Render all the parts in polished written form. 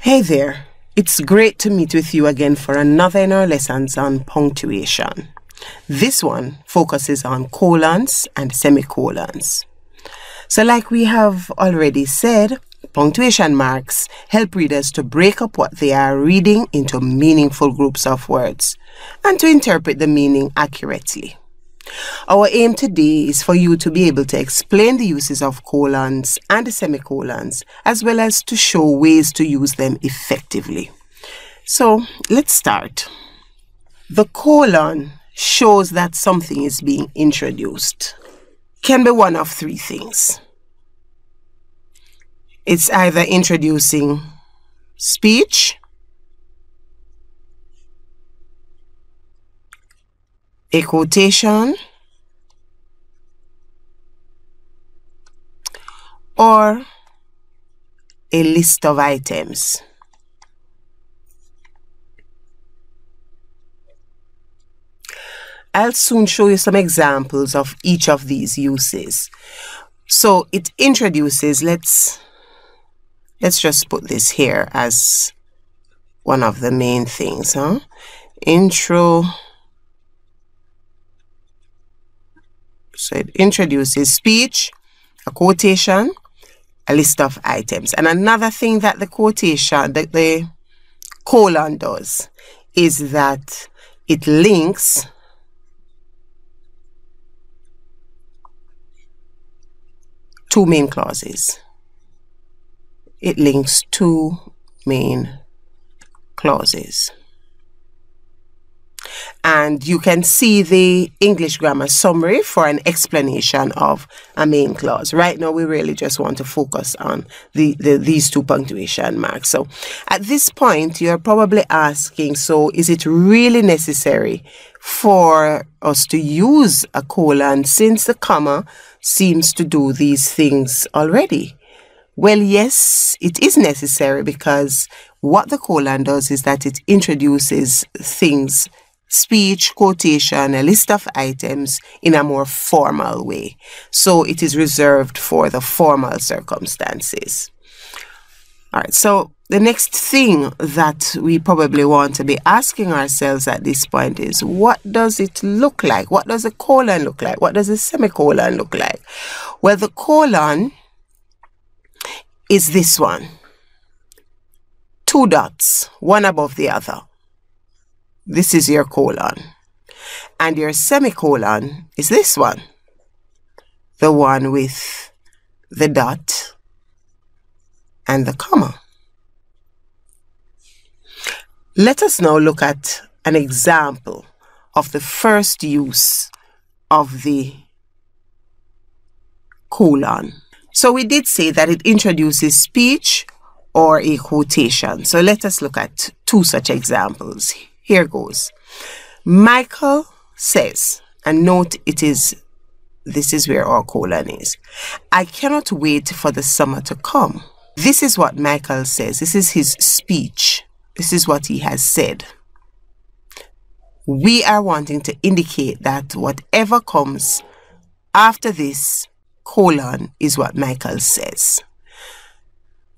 Hey there, it's great to meet with you again for another in our lessons on punctuation. This one focuses on colons and semicolons. So like we have already said, punctuation marks help readers to break up what they are reading into meaningful groups of words and to interpret the meaning accurately. Our aim today is for you to be able to explain the uses of colons and semicolons, as well as to show ways to use them effectively. So let's start. The colon shows that something is being introduced. Can be one of three things. It's either introducing speech, a quotation, or a list of items. I'll soon show you some examples of each of these uses. So it introduces, let's just put this here as one of the main things, Intro. So it introduces speech, a quotation, a list of items. And another thing that the quotation, that the colon does, is that it links two main clauses. It links two main clauses. And you can see the English grammar summary for an explanation of a main clause. Right now, we really just want to focus on these two punctuation marks. So at this point, you're probably asking, so is it really necessary for us to use a colon since the comma seems to do these things already? Well, yes, it is necessary, because what the colon does is that it introduces things, speech, quotation, a list of items in a more formal way. So it is reserved for the formal circumstances. All right, so the next thing that we probably want to be asking ourselves at this point is, what does it look like? What does a colon look like? What does a semicolon look like? Well, the colon is this one. Two dots, one above the other. This is your colon. And your semicolon is this one. The one with the dot and the comma. Let us now look at an example of the first use of the colon. So we did say that it introduces speech or a quotation. So let us look at two such examples. Here goes. Michael says, and note this is where our colon is. I cannot wait for the summer to come. This is what Michael says. This is his speech. This is what he has said. We are wanting to indicate that whatever comes after this colon is what Michael says.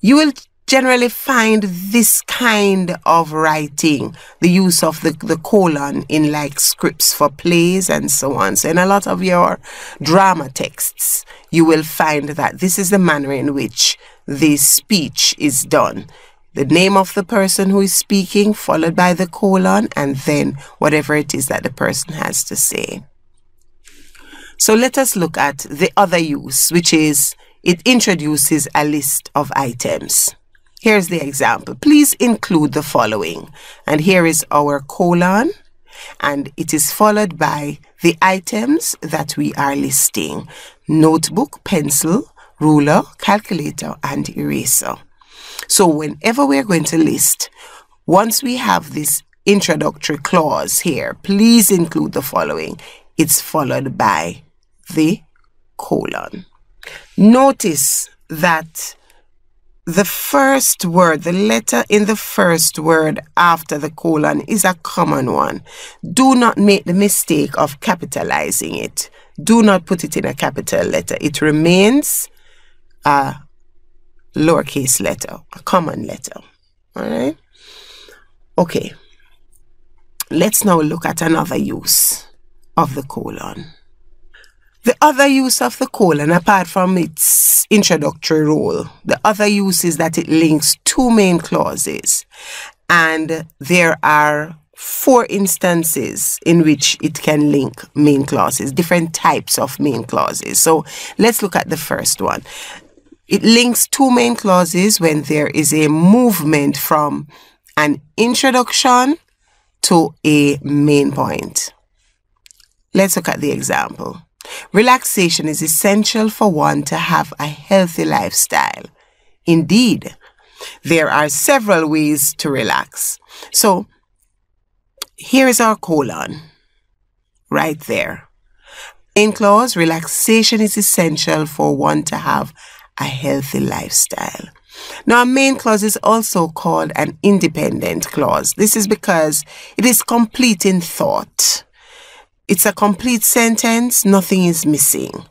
You will generally find this kind of writing, the use of the colon in like scripts for plays and so on. So in a lot of your drama texts, you will find that this is the manner in which the speech is done. The name of the person who is speaking, followed by the colon, and then whatever it is that the person has to say. So let us look at the other use, which is it introduces a list of items. Here's the example. Please include the following. And here is our colon, and it is followed by the items that we are listing: notebook, pencil, ruler, calculator, and eraser. So whenever we're going to list, once we have this introductory clause here, please include the following. It's followed by the colon. Notice that the first word, the letter in the first word after the colon is a common one. Do not make the mistake of capitalizing it. Do not put it in a capital letter. It remains a lowercase letter, a common letter. All right. Okay. Let's now look at another use of the colon. The other use of the colon, apart from its introductory role, the other use is that it links two main clauses. And there are 4 instances in which it can link main clauses, different types of main clauses. So let's look at the first one. It links two main clauses when there is a movement from an introduction to a main point. Let's look at the example. Relaxation is essential for one to have a healthy lifestyle. Indeed, there are several ways to relax. So here is our colon, right there. Main clause, relaxation is essential for one to have a healthy lifestyle. Now, a main clause is also called an independent clause. This is because it is complete in thought. It's a complete sentence, nothing is missing.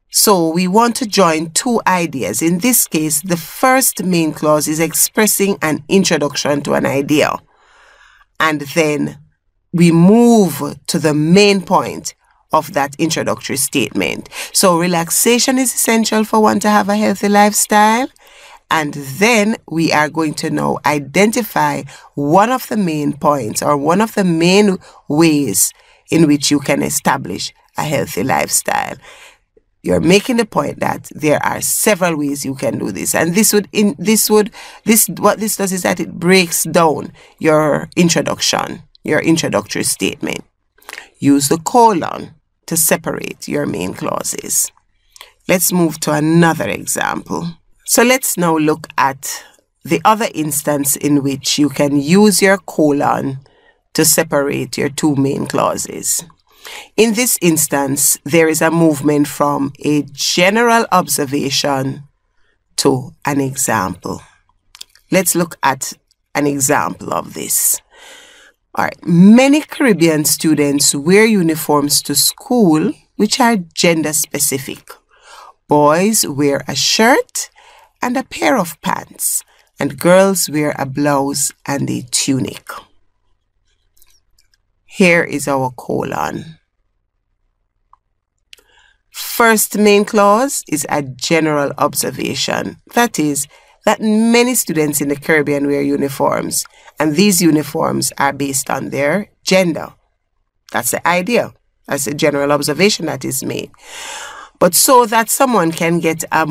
So we want to join two ideas. In this case, the first main clause is expressing an introduction to an idea. And then we move to the main point of that introductory statement. So relaxation is essential for one to have a healthy lifestyle. And then we are going to now identify one of the main points or one of the main ways in which you can establish a healthy lifestyle. You're making the point that there are several ways you can do this, and what this does is that it breaks down your introduction, your introductory statement. Use the colon to separate your main clauses. Let's move to another example. So let's now look at the other instance in which you can use your colon to separate your two main clauses. In this instance, there is a movement from a general observation to an example. Let's look at an example of this. All right. Many Caribbean students wear uniforms to school which are gender specific. Boys wear a shirt and a pair of pants, and girls wear a blouse and a tunic. Here is our colon. First main clause is a general observation. That is, that many students in the Caribbean wear uniforms, and these uniforms are based on their gender. That's the idea. That's a general observation that is made. But so that someone can get a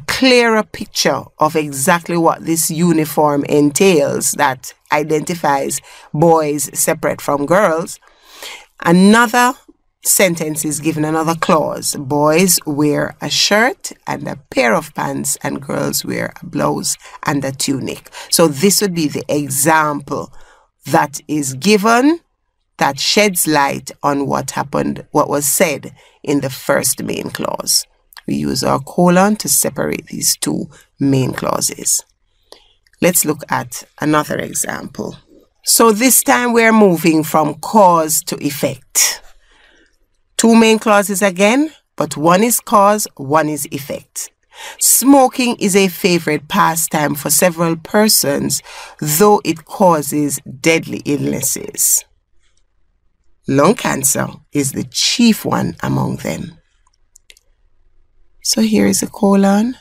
clearer picture of exactly what this uniform entails, that identifies boys separate from girls, another sentence is given, another clause. Boys wear a shirt and a pair of pants, and girls wear a blouse and a tunic. So this would be the example that is given that sheds light on what happened, what was said in the first main clause. We use our colon to separate these two main clauses. Let's look at another example. So this time we're moving from cause to effect. Two main clauses again, but one is cause, one is effect. Smoking is a favorite pastime for several persons, though it causes deadly illnesses. Lung cancer is the chief one among them. So here is a colon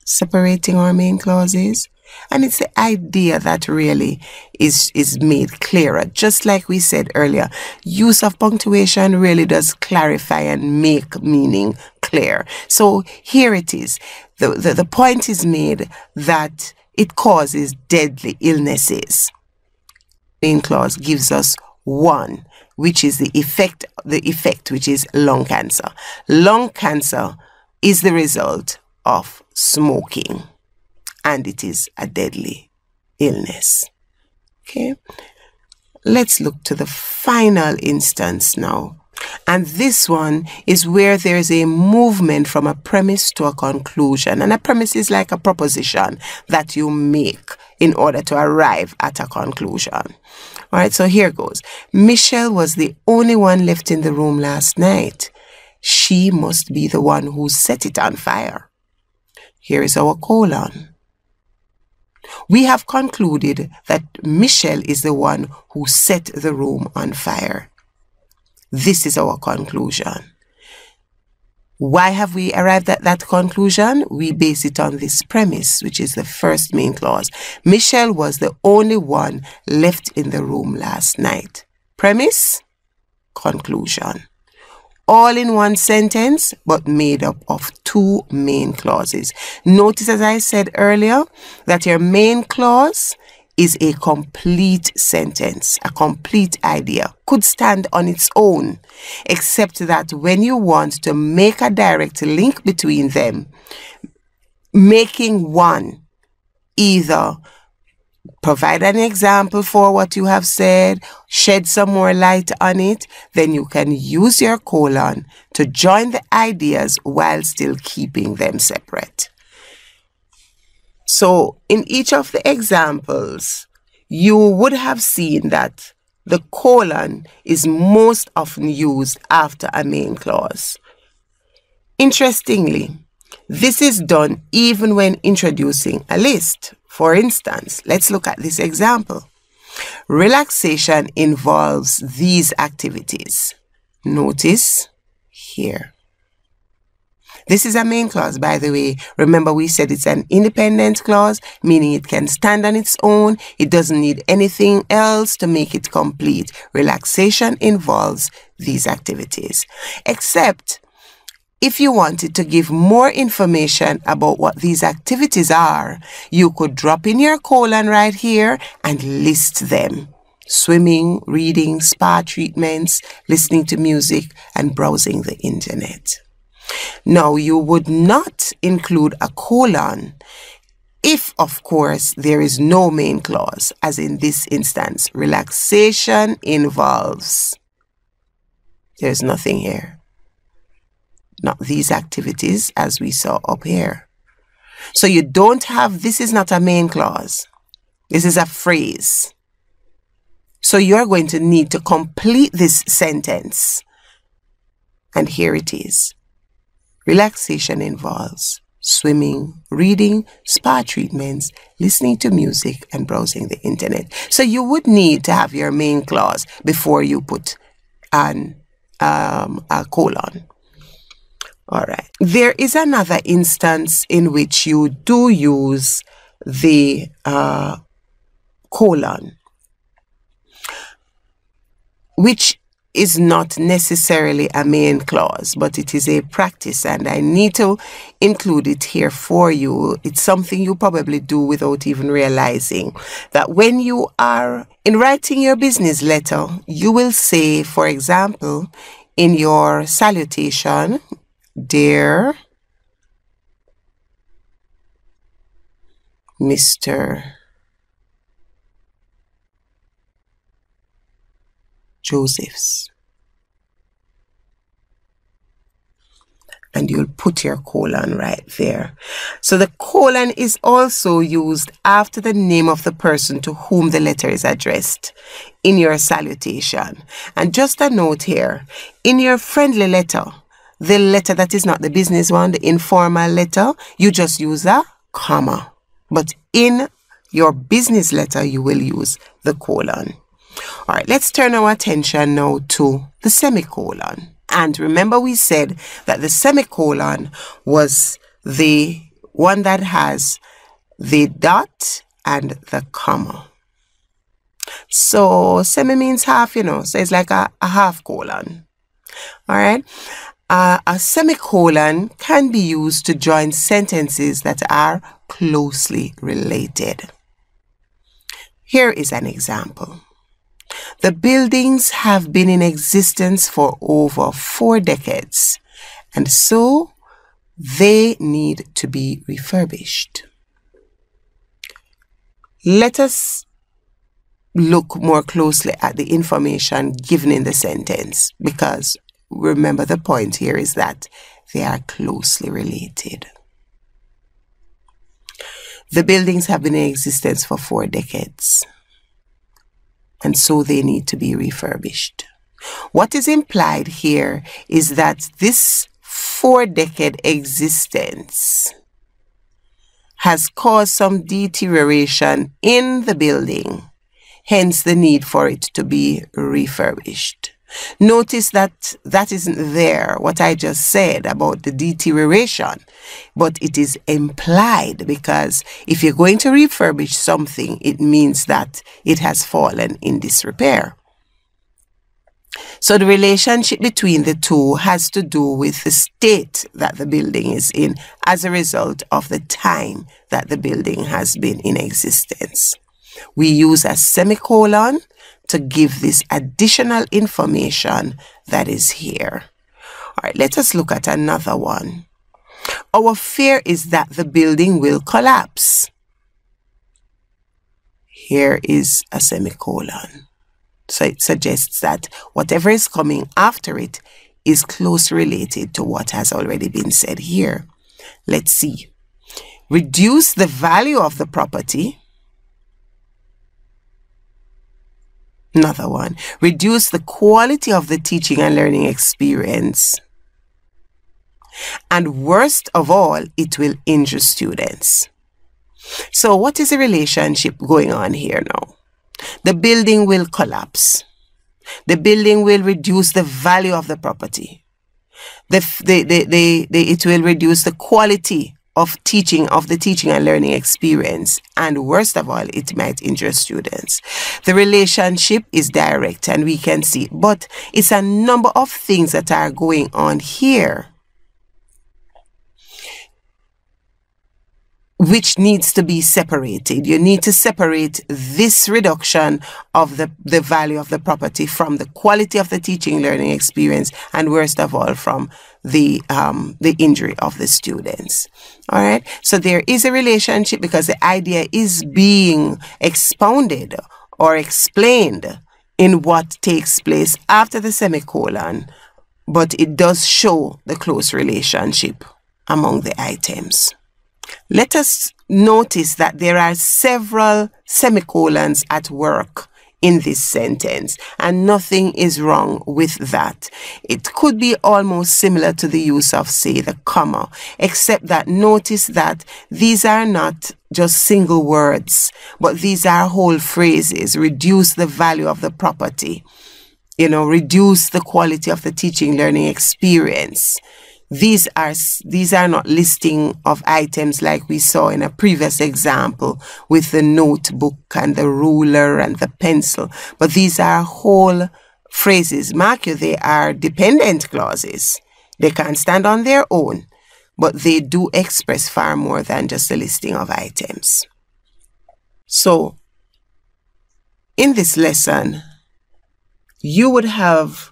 separating our main clauses. And it's the idea that really is made clearer. Just like we said earlier, use of punctuation really does clarify and make meaning clear. So here it is. The point is made that it causes deadly illnesses. Main clause gives us one, which is the effect, which is lung cancer. Lung cancer is the result of smoking, and it is a deadly illness. Okay, let's look to the final instance now. And this one is where there is a movement from a premise to a conclusion. And a premise is like a proposition that you make in order to arrive at a conclusion. All right, so here goes. Michelle was the only one left in the room last night. She must be the one who set it on fire. Here is our colon. We have concluded that Michelle is the one who set the room on fire. This is our conclusion. Why have we arrived at that conclusion? We base it on this premise, which is the first main clause. Michelle was the only one left in the room last night. Premise, conclusion. All in one sentence, but made up of two main clauses. Notice, as I said earlier, that your main clause is a complete sentence, a complete idea, could stand on its own, except that when you want to make a direct link between them, making one, either provide an example for what you have said, shed some more light on it, then you can use your colon to join the ideas while still keeping them separate. So in each of the examples, you would have seen that the colon is most often used after a main clause. Interestingly, this is done even when introducing a list. For instance, let's look at this example. Relaxation involves these activities. Notice here. This is a main clause, by the way. Remember, we said it's an independent clause, meaning it can stand on its own. It doesn't need anything else to make it complete. Relaxation involves these activities. Except if you wanted to give more information about what these activities are, you could drop in your colon right here and list them. Swimming, reading, spa treatments, listening to music, and browsing the internet. Now, you would not include a colon if, of course, there is no main clause, as in this instance. Relaxation involves. There's nothing here. Not these activities as we saw up here. So you don't have, this is not a main clause. This is a phrase. So you're going to need to complete this sentence. And here it is. Relaxation involves swimming, reading, spa treatments, listening to music, and browsing the internet. So you would need to have your main clause before you put a colon. All right. There is another instance in which you do use the colon, which is not necessarily a main clause, but it is a practice, and I need to include it here for you. It's something you probably do without even realizing that when you are in writing your business letter, you will say, for example, in your salutation, "Dear Mr. Josephs," and you'll put your colon right there. So the colon is also used after the name of the person to whom the letter is addressed in your salutation. And just a note here, in your friendly letter, the letter that is not the business one, the informal letter, you just use a comma. But in your business letter, you will use the colon. All right, let's turn our attention now to the semicolon. And remember, we said that the semicolon was the one that has the dot and the comma. So semi means half, you know, so it's like a half colon. All right. A semicolon can be used to join sentences that are closely related. Here is an example. The buildings have been in existence for over 4 decades, and so they need to be refurbished. Let us look more closely at the information given in the sentence, because remember, the point here is that they are closely related. The buildings have been in existence for 4 decades, and so they need to be refurbished. What is implied here is that this 4-decade existence has caused some deterioration in the building, hence the need for it to be refurbished. Notice that that isn't there, what I just said about the deterioration, but it is implied, because if you're going to refurbish something, it means that it has fallen in disrepair. So the relationship between the two has to do with the state that the building is in as a result of the time that the building has been in existence. We use a semicolon to give this additional information that is here. All right, let us look at another one. Our fear is that the building will collapse. Here is a semicolon. So it suggests that whatever is coming after it is closely related to what has already been said here. Let's see. Reduce the value of the property. Another one. Reduce the quality of the teaching and learning experience. And worst of all, it will injure students. So what is the relationship going on here now? The building will collapse. The building will reduce the value of the property. It will reduce the quality of the teaching and learning experience. And worst of all, it might injure students. The relationship is direct and we can see, but it's a number of things that are going on here, which needs to be separated. You need to separate this reduction of the value of the property from the quality of the teaching learning experience, and worst of all, from the injury of the students. All right. So there is a relationship because the idea is being expounded or explained in what takes place after the semicolon, but it does show the close relationship among the items. Let us notice that there are several semicolons at work in this sentence, and nothing is wrong with that. It could be almost similar to the use of, say, the comma, except that notice that these are not just single words, but these are whole phrases. Reduce the value of the property, reduce the quality of the teaching learning experience. These are not listing of items like we saw in a previous example with the notebook and the ruler and the pencil, but these are whole phrases. Mark you, they are dependent clauses. They can't stand on their own, but they do express far more than just a listing of items. So, in this lesson, you would have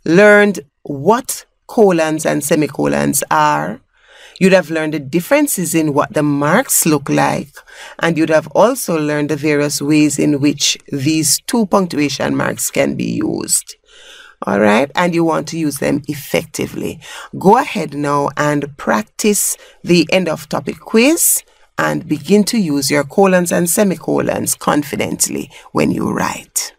learned what colons and semicolons are. You'd have learned the differences in what the marks look like, and you'd have also learned the various ways in which these two punctuation marks can be used. All right, and you want to use them effectively. Go ahead now and practice the end of topic quiz and begin to use your colons and semicolons confidently when you write.